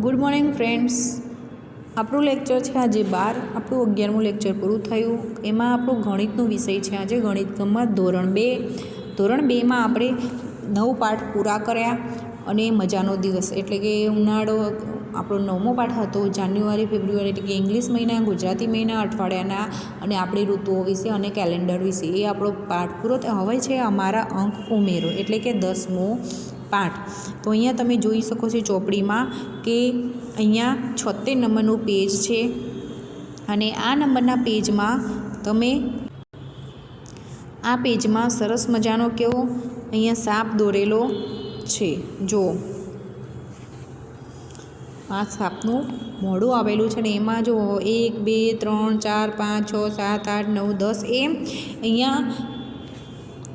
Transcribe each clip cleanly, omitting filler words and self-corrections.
Good morning friends. આપણું lecture છે આજે 12. આપણું 11મું લેક્ચર પૂરું થયું. એમાં આપણું ગણિતનો વિષય છે આજે ગણિતમાં ધોરણ 2માં આપણે 9 પાઠ પૂરા કર્યા અને મજાનો દિવસ એટલે કે ઉનાળો આપણો 9મો પાઠ હતો. જાન્યુઆરી ફેબ્રુઆરી એટલે કે ઇંગ્લિશ મહિના, ગુજરાતી મહિના, અઠવાડિયાના અને આપણી ઋતુઓ વિશે અને કેલેન્ડર વિશે એ આપણો પાઠ પૂરો થયો. હવે છે અમારા અંક ઉમેરો એટલે કે 10મો પાઠ. તો અહીંયા તમે જોઈ શકો છો ચોપડીમાં કે અહીંયા 76 નંબરનું પેજ છે અને આ નંબરના પેજમાં તમે આ પેજમાં સરસ મજાનો કેવો અહીંયા સાપ દોરેલો છે. જુઓ, આ સાપનું મોઢું આવેલું છે ને એમાં જો 1 2 3 4 5 6 7 8 9 10 એમ અહીંયા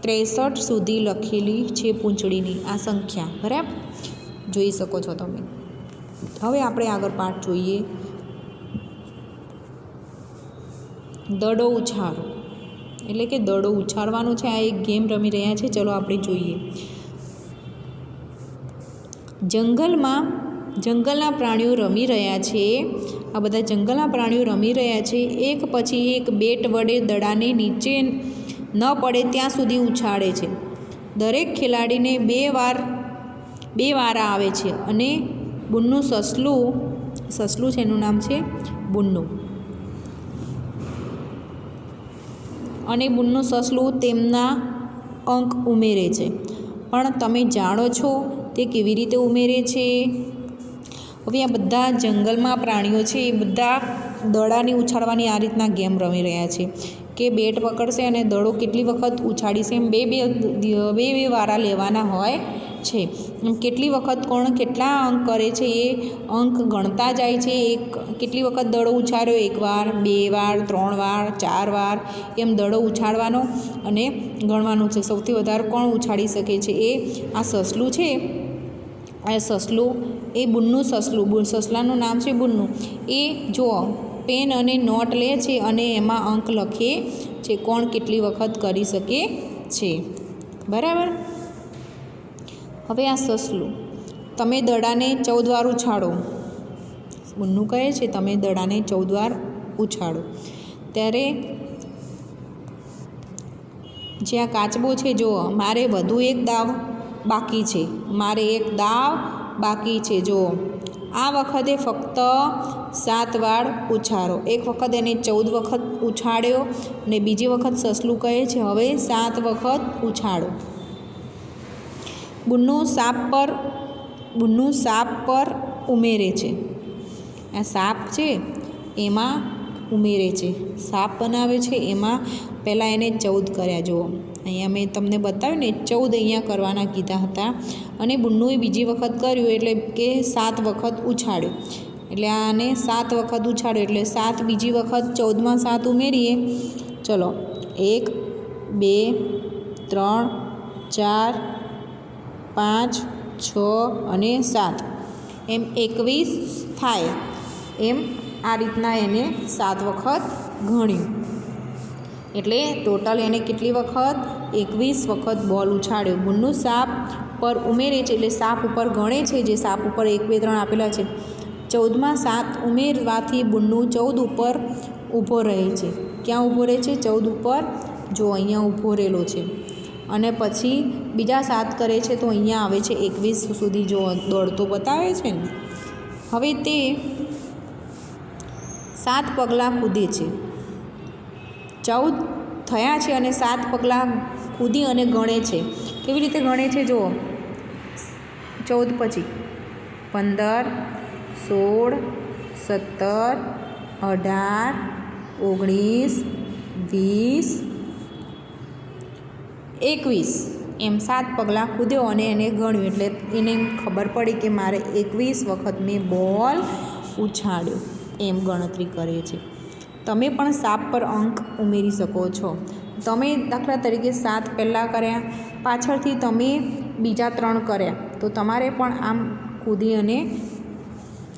63 સુધી લખેલી છે પૂંછડીની આ સંખ્યા. બરાબર જોઈ શકો છો તમે. હવે આપણે આગળ પાઠ જોઈએ. દડો ઉછાળો એટલે કે દડો ઉછાળવાનો છે. આ એક ગેમ રમી રહ્યા છે. ચલો આપણે જોઈએ. જંગલના પ્રાણીઓ રમી રહ્યા છે. આ બધા જંગલના પ્રાણીઓ રમી રહ્યા છે. એક પછી એક બેટ વડે દડાને નીચે ન પડે ત્યાં સુધી ઉછાળે છે. દરેક ખેલાડીને બે વારા આવે છે અને બુન્નું સસલું છે, એનું નામ છે બુન્નું, અને બુન્નું સસલું તેમના અંક ઉમેરે છે. પણ તમે જાણો છો તે કેવી રીતે ઉમેરે છે? હવે આ બધા જંગલમાં પ્રાણીઓ છે એ બધા દડાની ઉછાળવાની આ રીતના ગેમ રમી રહ્યા છે કે બેટ પકડશે અને દડો કેટલી વખત ઉછાળીશે એમ બે વારા લેવાના હોય છે. કેટલી વખત કોણ કેટલા અંક કરે છે એ અંક ગણતા જાય છે. કેટલી વખત દડો ઉછાળ્યો, 1 વાર, 2 વાર, 3 વાર, 4 વાર એમ દડો ઉછાળવાનો અને ગણવાનું છે. સૌથી વધારે કોણ ઉછાળી શકે છે એ આ સસલું છે. આ સસલું એ બુન્નું સસલાનું નામ છે બુન્નું. એ જુઓ પેન અને નોટ લે છે અને એમાં અંક લખે છે કોણ કેટલી વખત કરી શકે છે. બરાબર. હવે આ સસલું, તમે દડાને 14 વાર ઉછાળો. બુન્નું કહે છે તમે દડાને 14 વાર ઉછાળો. ત્યારે જે આ કાચબો છે જુઓ, મારે વધુ એક દાવ બાકી છે, મારે એક દાવ બાકી છે. જુઓ આ વખતે ફક્ત 7 વાર ઉછાળો. એક વખત એને 14 વખત ઉછાળ્યો અને બીજી વખત સસલું કહે છે હવે 7 વખત ઉછાળો. બુન્નું સાપ પર ઉમેરે છે. આ સાપ છે એમાં ઉમેરે છે, સાપ બનાવે છે એમાં પહેલાં એને 14 કર્યા. જુઓ અહીંયા મેં તમને બતાવ્યું ને 14 અહીંયા કરવાના કીધા હતા અને બુન્નુએ બીજી વખત કર્યું એટલે કે 7 વખત ઉછાળ્યો. એટલે આને 7 વખત ઉછાળ્યો એટલે 7 બીજી વખત 14માં 7 ઉમેરીએ. ચલો 1 2 3 4 5 6 અને 7 એમ 21 થાય. એમ આ રીતના એને 7 વખત ગણ્યું એટલે ટોટલ એને કેટલી વખત 21 વખત બોલ ઉછાળ્યો. બુન્નું સાપ પર ઉમેરે છે એટલે સાપ ઉપર ગણે છે. જે સાપ ઉપર 1 2 3 આપેલા છે. 14માં 7 ઉમેરવાથી બુન્નું 14 ઉપર ઊભો રહે છે. ક્યાં ઊભો રહે છે? 14 ઉપર. જો અહીંયા ઊભો રહેલો છે અને પછી બીજા 7 કરે છે તો અહીંયા આવે છે 21 સુધી. જો દોડતો બતાવે છે ને. હવે તે 7 પગલાં કૂદે છે. 14 થયા છે અને 7 પગલાં કૂદી અને ગણે છે. કેવી રીતે ગણે છે? જુઓ 14 પછી 15 16 17 18 19 20 21 એમ 7 પગલાં કૂદ્યો અને એને ગણ્યું એટલે એને ખબર પડી કે મારે 21 વખત મેં બોલ ઉછાળ્યો એમ ગણતરી કરે છે. તમે પણ સાપ પર અંક ઉમેરી શકો છો. તમે દાખલા તરીકે 7 પહેલાં કર્યા, પાછળથી તમે બીજા 3 કર્યા તો તમારે પણ આમ કૂદી અને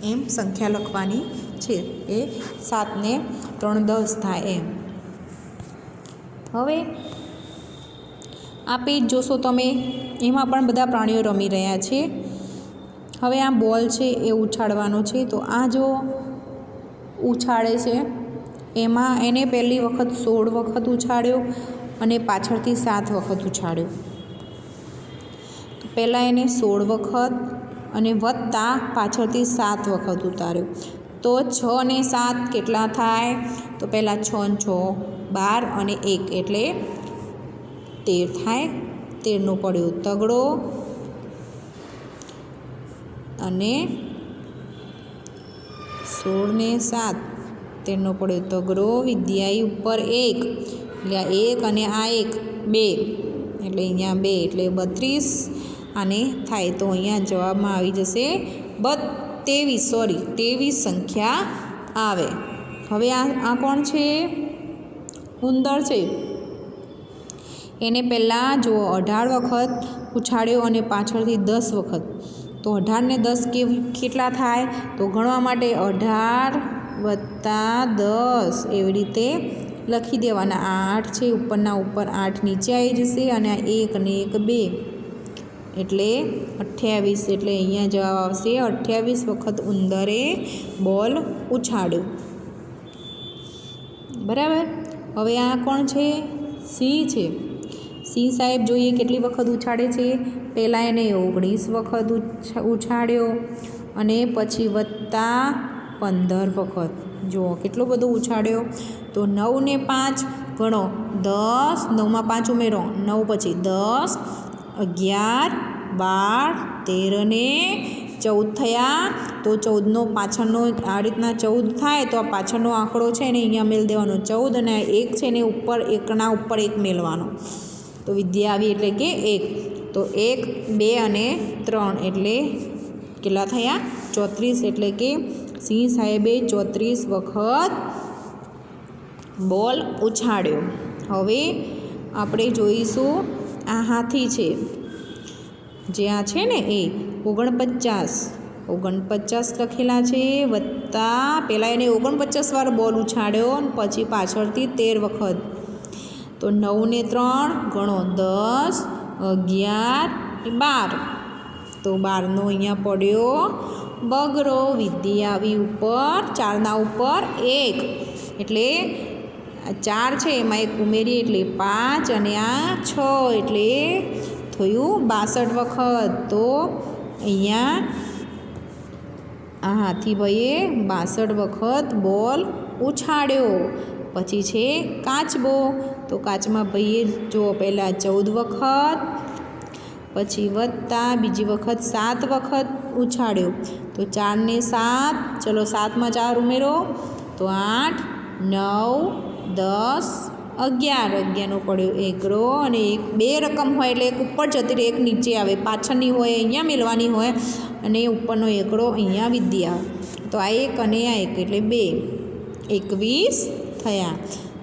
એમ સંખ્યા લખવાની છે. એ 7 ને 3 10 થાય એમ. હવે આ પેજ જોશો તમે, એમાં પણ બધા પ્રાણીઓ રમી રહ્યા છે. હવે આ બોલ છે એ ઉછાળવાનો છે. તો આ જો ઉછાળે છે એમાં એને પહેલી વખત 16 વખત ઉછાળ્યો અને પાછળથી 7 વખત ઉછાળ્યો. તો પહેલાં એને 16 વખત અને વત્તા પાછળથી 7 વખત ઉતાર્યો. તો 6 ને 7 કેટલા થાય? તો પહેલાં 6 ને 6 12 અને 1 એટલે 13 થાય. 13નો પડ્યો તગડો અને 16 ને 7 13નો પડ્યો તગડો. વિદ્યાઈ ઉપર 1 એટલે આ 1 અને આ 1 2 એટલે અહીંયા 2 એટલે 32 આને થાય. તો અહીંયા જવાબમાં આવી જશે 23 સંખ્યા આવે. હવે આ કોણ છે? ઉંદર છે. એને પહેલાં જો 18 વખત ઉછાળ્યો અને પાછળથી 10 વખત. તો 18 ને 10 કેટલા થાય? તો ગણવા માટે 18 વત્તા 10 એવી રીતે લખી દેવાના. 8 છે ઉપરના ઉપર 8 નીચે આવી જશે અને આ 1 અને 1 2 એટલે 28. એટલે અહીંયા જવાબ આવશે 28 વખત ઉંદરે બોલ ઉછાળ્યો. બરાબર. હવે આ કોણ છે? સિંહ છે. સિંહ સાહેબ જોઈએ કેટલી વખત ઉછાળે છે. પહેલાં એને 19 વખત ઉછાળ્યો અને પછી વત્તા 15 વખત. જુઓ કેટલો બધો ઉછાળ્યો. તો 9 ને 5 ગણો 10 9માં 5 ઉમેરો 9 પછી 10 11 12 13 અને 14 થયા. તો 14નો પાછળનો આ રીતના 14 થાય તો આ પાછળનો આંકડો છે ને અહીંયા મેળ દેવાનો 14 અને 1 છે ને ઉપર એકના ઉપર 1 મેળવાનો. તો વિદ્યા આવી એટલે કે 1. તો 1 2 અને 3 એટલે કેટલા થયા? 34. એટલે કે સિંહ સાહેબે 34 વખત બોલ ઉછાળ્યો. હવે આપણે જોઈશું આ હાથી છે જે આ છે ને એ 49 લખેલા છે વત્તા પહેલાં એને 49 વાર બોલ ઉછાળ્યો પછી પાછળથી 13 વખત. તો 9 ને 3 ગણો 10 11 12. તો 12નો અહીંયા પડ્યો બગરો. વિદ્યા આવી ઉપર 4ના ઉપર 1 એટલે 4 છે એમાં 1 ઉમેરીએ એટલે 5 અને આ 6 એટલે થયું 62 વખત. તો અહીંયા આ હાથીભાઈએ 62 વખત બોલ ઉછાળ્યો. પછી છે કાચબો. તો કાચમાં ભાઈએ જો પહેલાં 14 વખત પછી વત્તા બીજી વખત 7 વખત ઉછાળ્યો. તો 4 ને 7 ચલો 7માં 4 ઉમેરો તો 8 9 10 11નો પડ્યો એકડો. અને 2 રકમ હોય એટલે એક ઉપર જતી રહે એક નીચે આવે. પાછળની હોય અહીંયા મેળવાની હોય અને ઉપરનો એકડો અહીંયા વિદ્યા. તો આ 1 અને આ 1 એટલે 2 21 થયા.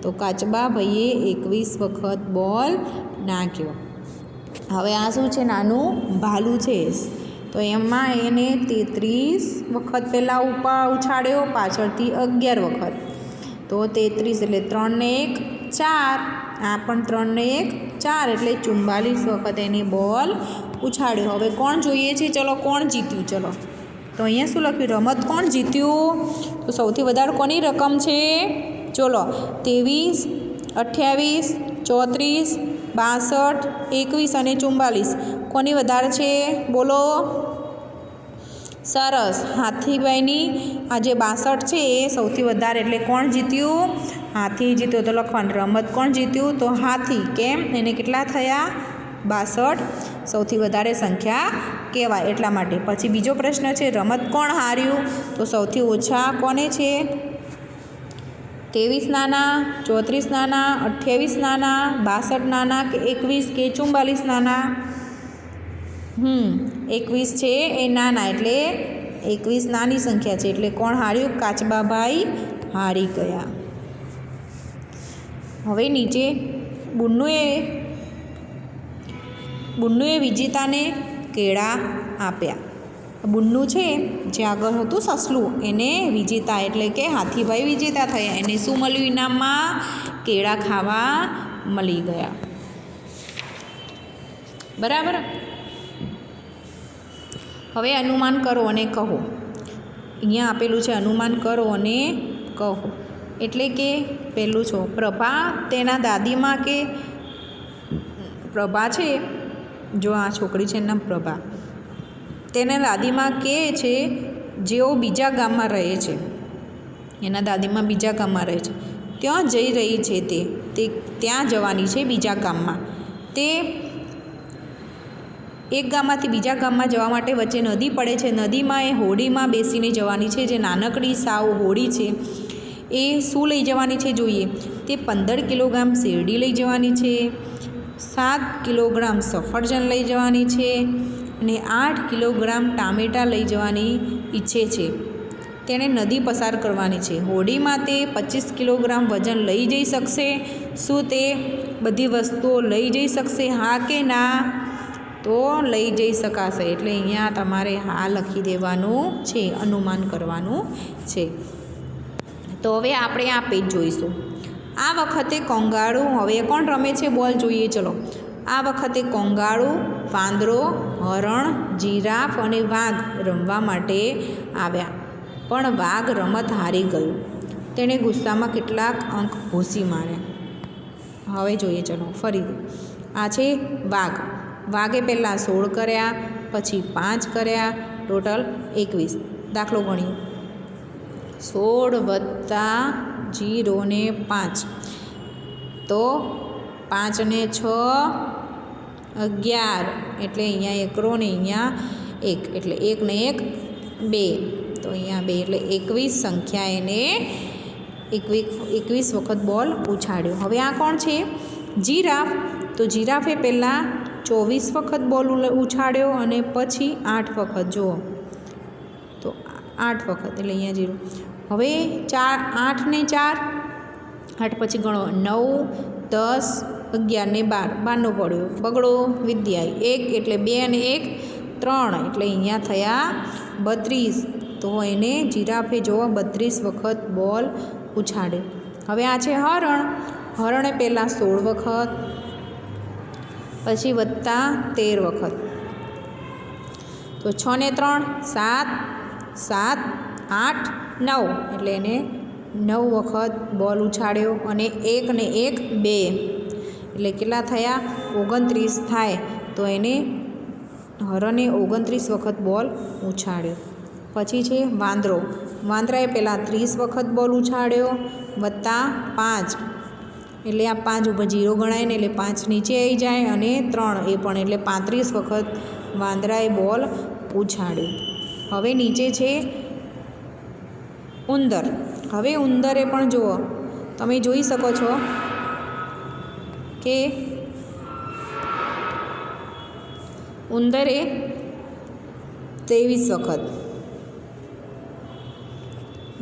તો કાચબા ભાઈએ 21 વખત બોલ નાખ્યો. હવે આ શું છે? નાનું ભાલું છે. તો એમાં એને 33 વખત પહેલાં ઉછાળ્યો પાછળથી 11 વખત. તો 33 એટલે 3 ને 1 4. આ પણ 3 ને 1 4 એટલે 44 વખત એને બોલ ઉછાળ્યો. હવે કોણ જોઈએ છે? ચલો કોણ જીત્યું? ચલો તો અહીંયા શું લખ્યું? રમત કોણ જીત્યું? તો સૌથી વધારે કોની રકમ છે? ચલો 23 28 34 62 21 અને 44 કોની વધારે છે? બોલો. સરસ. હાથીભાઈની આ જે 62 છે એ સૌથી વધારે. એટલે કોણ જીત્યું? હાથી જીત્યો. તો લખવાનું રમત કોણ જીત્યું? તો હાથી. કેમ? એને કેટલા થયા? 62 સૌથી વધારે સંખ્યા કહેવાય એટલા માટે. પછી બીજો પ્રશ્ન છે રમત કોણ હાર્યું? તો સૌથી ઓછા કોને છે? 23 નાના 34 નાના 28 નાના 62 નાના કે 21 કે 44 નાના? 21 છે એ નાના એટલે 21 નાની સંખ્યા છે એટલે કોણ હાર્યું? કાચબાભાઈ હારી ગયા. હવે નીચે બુન્નુએ વિજેતાને કેળા આપ્યા. બુન્નુ છે જે આગળ હતું સસલું એને વિજેતા એટલે કે હાથીભાઈ વિજેતા થયા. એને શું મળ્યું ઇનામમાં? કેળા ખાવા મળી ગયા. બરાબર. હવે અનુમાન કરો અને કહો. અહીંયા આપેલું છે અનુમાન કરો અને કહો. એટલે કે પહેલું છો પ્રભા તેના દાદીમાં કે પ્રભા છે, જો આ છોકરી છે એનું નામ પ્રભા, તેના દાદીમાં કે છે જેઓ બીજા ગામમાં રહે છે, એના દાદીમાં બીજા ગામમાં રહે છે, ત્યાં જઈ રહી છે, તે ત્યાં જવાની છે બીજા ગામમાં. તે એક ગામમાંથી બીજા ગામમાં જવા માટે વચ્ચે નદી પડે છે. નદીમાં એ હોડીમાં બેસીને જવાની છે. જે નાનકડી સાવ હોડી છે એ શું લઈ જવાની છે જોઈએ. તે 15 કિલોગ્રામ શેરડી લઈ જવાની છે, 7 કિલોગ્રામ સફરજન લઈ જવાની છે અને 8 કિલોગ્રામ ટામેટાં લઈ જવાની ઈચ્છે છે. તેણે નદી પસાર કરવાની છે. હોડીમાં તે 25 કિલોગ્રામ વજન લઈ જઈ શકશે. શું તે બધી વસ્તુઓ લઈ જઈ શકશે, હા કે ના? તો લઈ જઈ શકાશે. એટલે અહીંયા તમારે હા લખી દેવાનું છે, અનુમાન કરવાનું છે. તો હવે આપણે આ પેજ જોઈશું. આ વખતે કોંગાળું, હવે કોણ રમે છે બોલ જોઈએ ચલો. આ વખતે કોંગાળું, વાંદરો, હરણ, જીરાફ અને વાઘ રમવા માટે આવ્યા, પણ વાઘ રમત હારી ગયું. તેણે ગુસ્સામાં કેટલાક અંક ભૂંસી માર્યા. હવે જોઈએ ચલો ફરીથી. આ છે વાઘ. વાઘે પહેલાં 16 કર્યા, પછી 5 કર્યા, ટોટલ 21. દાખલો ગણીએ. 16 વત્તા 0 ને 5 તો 5 ને 6 11. એટલે અહીંયા એકરો ને અહીંયા 1, એટલે 1 ને 1 2. તો અહીંયા 2 એટલે 21 સંખ્યા એને 21 વખત બોલ ઉછાળ્યો. હવે આ કોણ છે? જીરાફ. તો જીરાફે પહેલાં 24 વખત બોલ ઉછાળ્યો અને પછી 8 વખત. જુઓ તો 8 વખત એટલે અહીંયા 0. હવે 8 ને 4, 8 પછી ગણો 9 10 11 ને 12, 12નો પડ્યો બગડો વિદ્યા 1 એટલે 2 અને 1 3, એટલે અહીંયા થયા 32. તો એને જીરાફે જો 32 વખત બોલ ઉછાળ્યો. હવે આ છે હરણ. હરણે પહેલાં 16 વખત, પછી વત્તા 13 વખત. તો 6 ને 3 7, 7 8 9, એટલે એને 9 વખત બોલ ઉછાળ્યો અને 1 ને 1 2, એટલે કેટલા થયા 29 થાય. તો એને હરણે 29 વખત બોલ ઉછાળ્યો. પછી છે વાંદરો. વાંદરાએ પહેલાં 30 વખત બોલ ઉછાળ્યો વત્તા 5, એટલે આ 5 ઉપર 0 ગણાય ને એટલે 5 નીચે આવી જાય અને 3 એ પણ, એટલે 35 વખત વાંદરાએ બોલ ઉછાળ્યો. હવે નીચે છે ઉંદર. હવે ઉંદરે પણ જુઓ, તમે જોઈ શકો છો કે ઉંદરે 23 વખત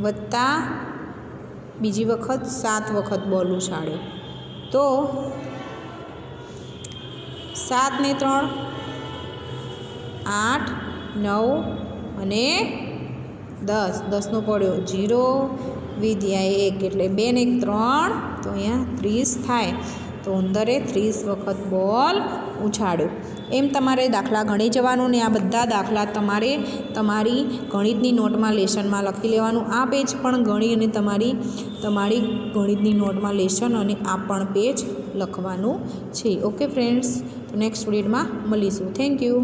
વત્તા બીજી વખત 7 વખત બોલ ઉછાળ્યો. તો 7 ને 3 8 9 અને 10, 10નો પડ્યો 0 વિદ્યા 1, એટલે 2 ને 1 3, તો અહીંયા 30 થાય. તો ઉંદરે 30 વખત બોલ ઉછાળ્યો. એમ તમારે દાખલા ગણી જવાનું ને આ બધા દાખલા તમારે તમારી ગણિતની નોટમાં લેસનમાં લખી લેવાનું. આ પેજ પણ ગણી અને તમારી ગણિતની નોટમાં લેસન અને આ પણ પેજ લખવાનું છે. ઓકે ફ્રેન્ડ્સ, તો નેક્સ્ટ વિડીયોમાં મળીશું. Thank you.